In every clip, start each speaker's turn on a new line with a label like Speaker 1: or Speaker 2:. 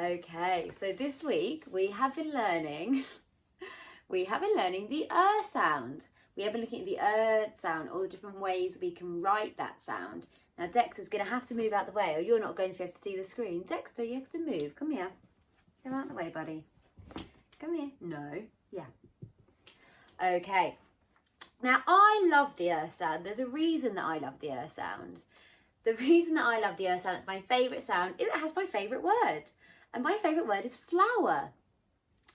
Speaker 1: Okay, so this week we have been learning the sound. We have been looking at the sound, all the different ways we can write that sound. Now Dexter's going to have to move out the way or you're not going to be able to see the screen. Dexter, you have to move. Come here. Come out the way, buddy. Come here. No. Yeah. Okay. Now I love the sound. There's a reason that I love the sound. The reason that I love the sound, it's my favourite sound, it has my favourite word. And my favourite word is flower.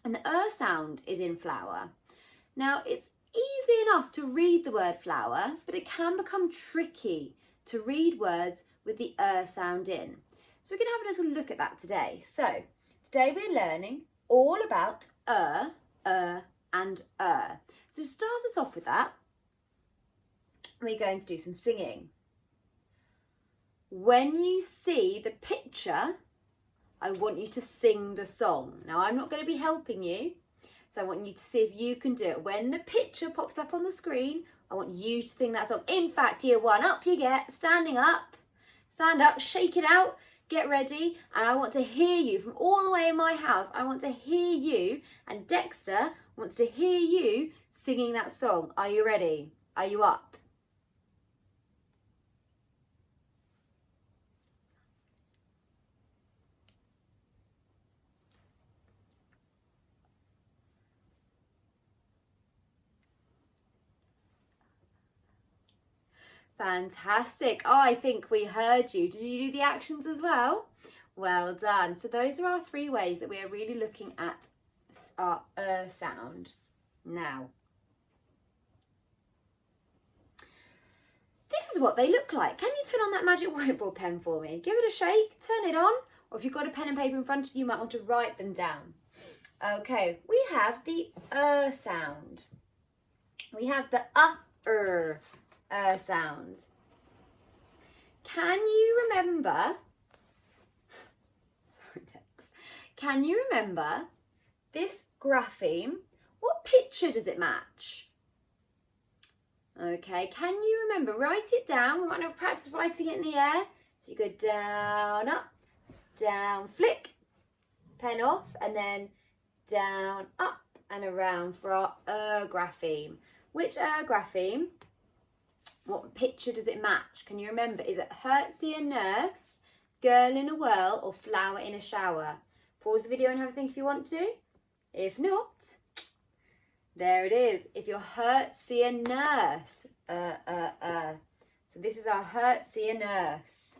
Speaker 1: And the sound is in flower. Now, it's easy enough to read the word flower, but it can become tricky to read words with the sound in. So we're going to have a little look at that today. So, today we're learning all about and So to start us off with that, we're going to do some singing. When you see the picture, I want you to sing the song. Now, I'm not going to be helping you, so I want you to see if you can do it. When the picture pops up on the screen, I want you to sing that song. In fact, year one, up you get, standing up, stand up, shake it out, get ready, and I want to hear you from all the way in my house. I want to hear you, and Dexter wants to hear you singing that song. Are you ready? Are you up? Fantastic. Oh, I think we heard you. Did you do the actions as well? Well done. So those are our three ways that we are really looking at our sound. Now, this is what they look like. Can you turn on that magic whiteboard pen for me? Give it a shake, turn it on, or if you've got a pen and paper in front of you, you might want to write them down. Okay, we have the sound. We have the sounds. Can you remember, sorry Dex, can you remember this grapheme? What picture does it match? Okay, can you remember? Write it down. We might have practice writing it in the air. So you go down, up, down, flick, pen off, and then down, up, and around for our grapheme. Which grapheme? What picture does it match? Can you remember? Is it Hertzie and Nurse, Girl in a Whirl, or Flower in a Shower? Pause the video and have a think if you want to. If not, there it is. If you're Hertzie and Nurse. So this is our Hertzie and Nurse.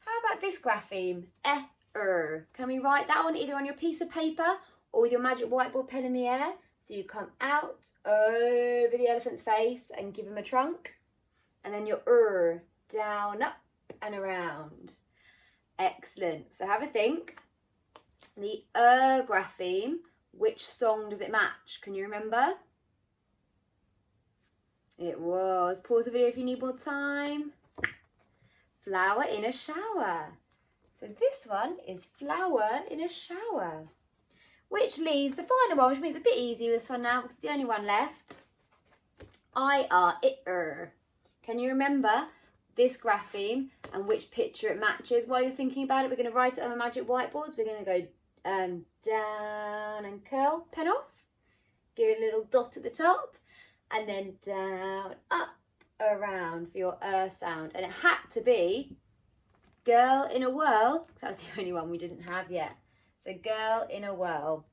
Speaker 1: How about this grapheme? Can we write that one either on your piece of paper or with your magic whiteboard pen in the air? So you come out over the elephant's face and give him a trunk. And then your down, up and around. Excellent. So have a think. The grapheme, which song does it match? Can you remember? It was, pause the video if you need more time. Flower in a Shower. So this one is Flower in a Shower. Which leaves the final one, which means it's a bit easier this one now, because it's the only one left. Can you remember this grapheme and which picture it matches? While you're thinking about it, we're going to write it on a magic whiteboard. We're going to go down and curl, pen off. Give it a little dot at the top. And then down, up, around for your sound. And it had to be Girl in a Whirl, because that's the only one we didn't have yet. So Girl in a Whirl.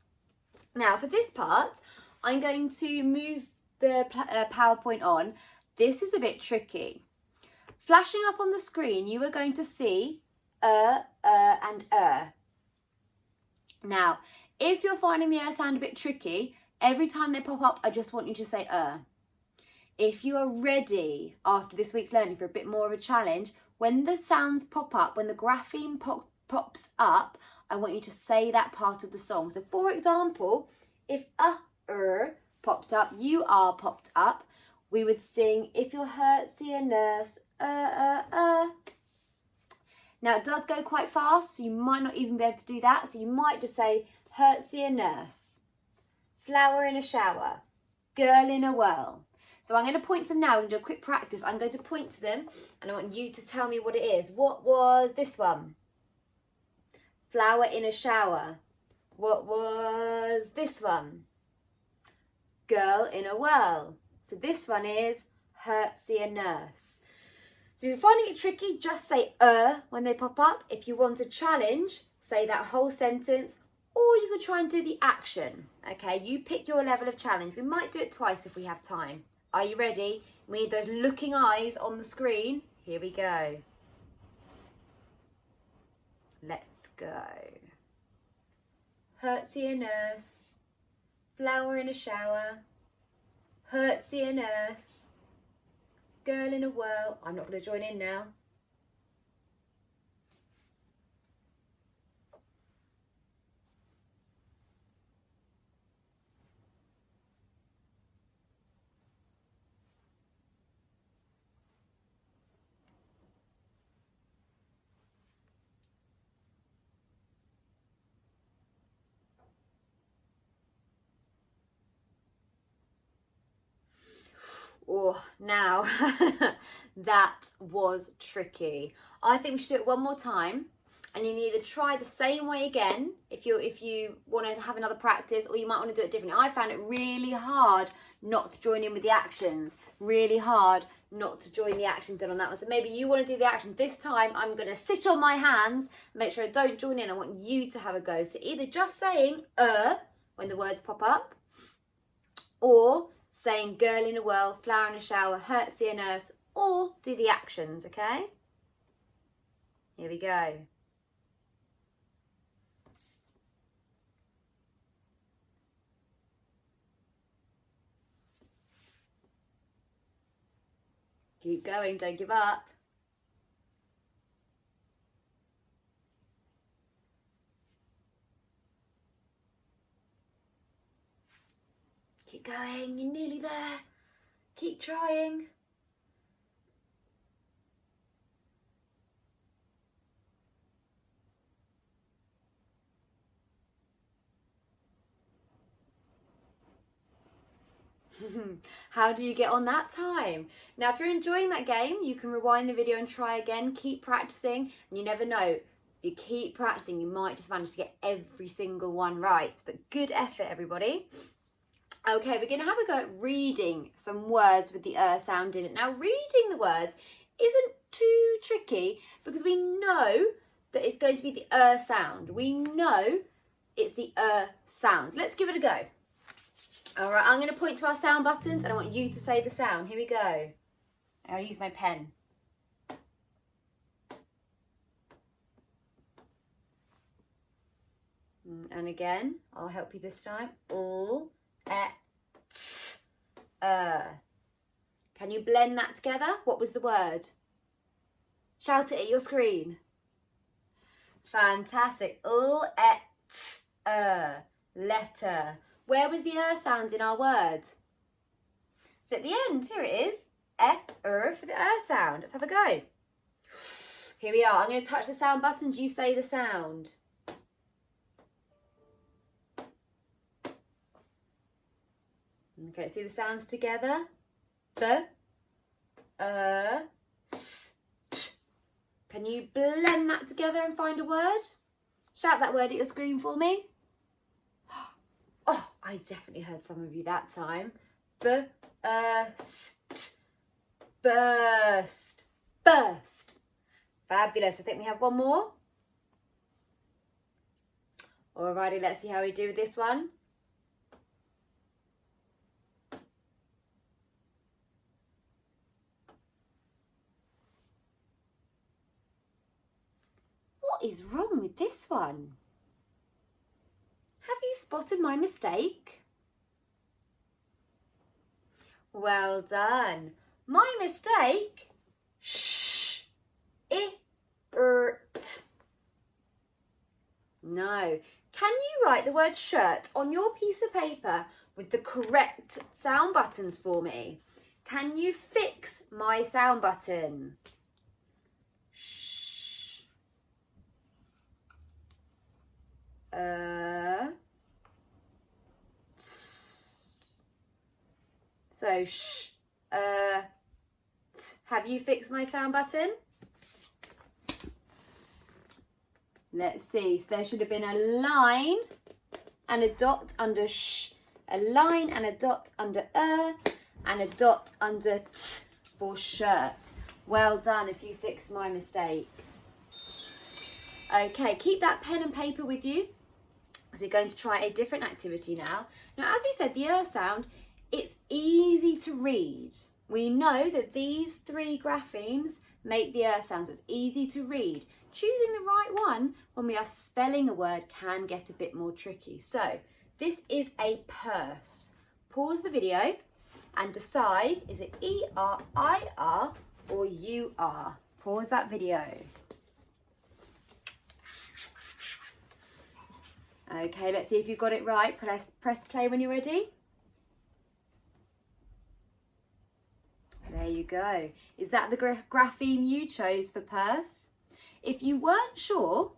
Speaker 1: Now for this part, I'm going to move the PowerPoint on. This is a bit tricky. Flashing up on the screen, you are going to see and Now, if you're finding the sound a bit tricky, every time they pop up, I just want you to say If you are ready after this week's learning for a bit more of a challenge, when the sounds pop up, when the grapheme pops up, I want you to say that part of the song. So for example, if pops up, you are popped up, we would sing If You're Hertzie and Nurse, Now it does go quite fast, so you might not even be able to do that. So you might just say Hertzie and Nurse, Flower in a Shower, Girl in a Whirl. So I'm going to point to them now and do a quick practice. I'm going to point to them and I want you to tell me what it is. What was this one? flower in a shower. What was this one? Girl in a whirl. So this one is see a nurse. So if you're finding it tricky, just say when they pop up. If you want a challenge, say that whole sentence, or you could try and do the action. Okay, you pick your level of challenge. We might do it twice if we have time. Are you ready? We need those looking eyes on the screen. Here we go. Let's go. See a nurse. Flower in a shower. See a nurse. Girl in a whirl. I'm not going to join in now. Oh, now that was tricky. I think we should do it one more time, and you need to try the same way again if you want to have another practice, or you might want to do it differently. I found it really hard not to join in with the actions, really hard not to join the actions in on that one. So maybe you want to do the actions. This time I'm going to sit on my hands, make sure I don't join in. I want you to have a go. So either just saying when the words pop up, or saying girl in a whirl, flower in a shower, see a nurse, or do the actions, okay? Here we go. Keep going, don't give up. Keep going, you're nearly there. Keep trying. How do you get on that time? Now, if you're enjoying that game, you can rewind the video and try again. Keep practicing, and you never know. If you keep practicing, you might just manage to get every single one right. But good effort, everybody. Okay, we're going to have a go at reading some words with the sound in it. Now, reading the words isn't too tricky because we know that it's going to be the sound. We know it's the sounds. Let's give it a go. All right, I'm going to point to our sound buttons and I want you to say the sound. Here we go. I'll use my pen. And again, I'll help you this time. All, t, Can you blend that together? What was the word? Shout it at your screen. Fantastic. All, t, letter. Where was the sound in our word? It's at the end. Here it is. For the sound. Let's have a go. Here we are. I'm going to touch the sound buttons. You say the sound. Okay, let's do the sounds together. The, s, t. Can you blend that together and find a word? Shout that word at your screen for me. Oh, I definitely heard some of you that time. Burst. Burst. Burst. Fabulous. I think we have one more. Alrighty, let's see how we do with this one. What is wrong with this one? Have you spotted my mistake? Well done. My mistake? Shh. It. No. Can you write the word shirt on your piece of paper with the correct sound buttons for me? Can you fix my sound button? Shh. So, sh, t. Have you fixed my sound button? Let's see. So there should have been a line and a dot under sh, a line and a dot under and a dot under t for shirt. Well done if you fixed my mistake. Okay, keep that pen and paper with you because we're going to try a different activity now. Now, as we said, the sound, it's easy to read. We know that these three graphemes make the sounds. It's easy to read. Choosing the right one when we are spelling a word can get a bit more tricky. So this is a purse. Pause the video and decide, is it E-R-I-R or U-R? Pause that video. Okay, let's see if you got it right. Press play when you're ready. There you go. Is that the grapheme you chose for purse? If you weren't sure,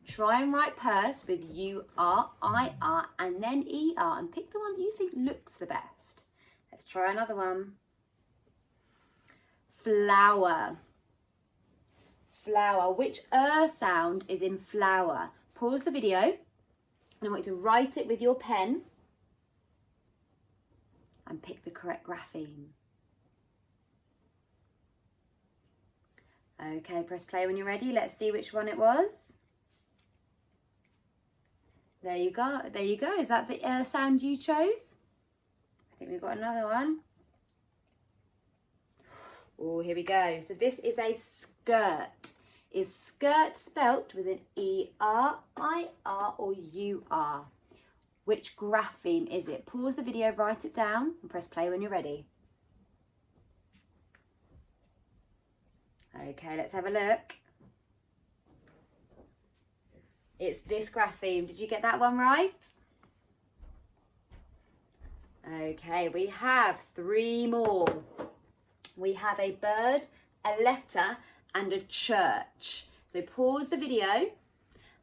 Speaker 1: try and write purse with U-R-I-R and then E-R and pick the one that you think looks the best. Let's try another one. Flower. Flower. Which sound is in flower? Pause the video and I want you to write it with your pen and pick the correct grapheme. Okay, press play when you're ready. Let's see which one it was. There you go. There you go. Is that the sound you chose? I think we've got another one. Oh, here we go. So this is a skirt. Is skirt spelt with an E-R-I-R or U-R? Which grapheme is it? Pause the video, write it down and press play when you're ready. Okay, let's have a look. It's this grapheme. Did you get that one right? Okay, we have three more. We have a bird, a letter, and a church. So pause the video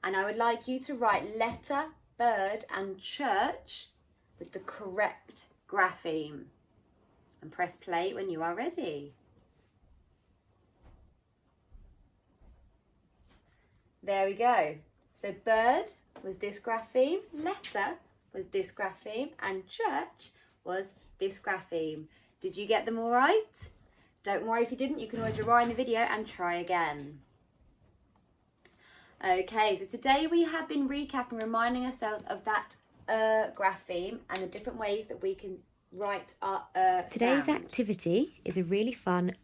Speaker 1: and I would like you to write letter, bird, and church with the correct grapheme. And press play when you are ready. There we go. So bird was this grapheme, letter was this grapheme, and church was this grapheme. Did you get them all right? Don't worry if you didn't, you can always rewind the video and try again. Okay, so today we have been recapping, reminding ourselves of that grapheme and the different ways that we can write our
Speaker 2: Today's
Speaker 1: sound.
Speaker 2: activity is a really fun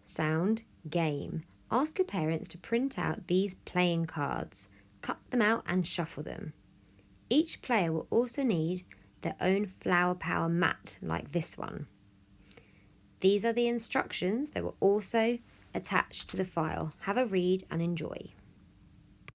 Speaker 2: sound game. Ask your parents to print out these playing cards, cut them out and shuffle them. Each player will also need their own flower power mat like this one. These are the instructions that were also attached to the file. Have a read and enjoy.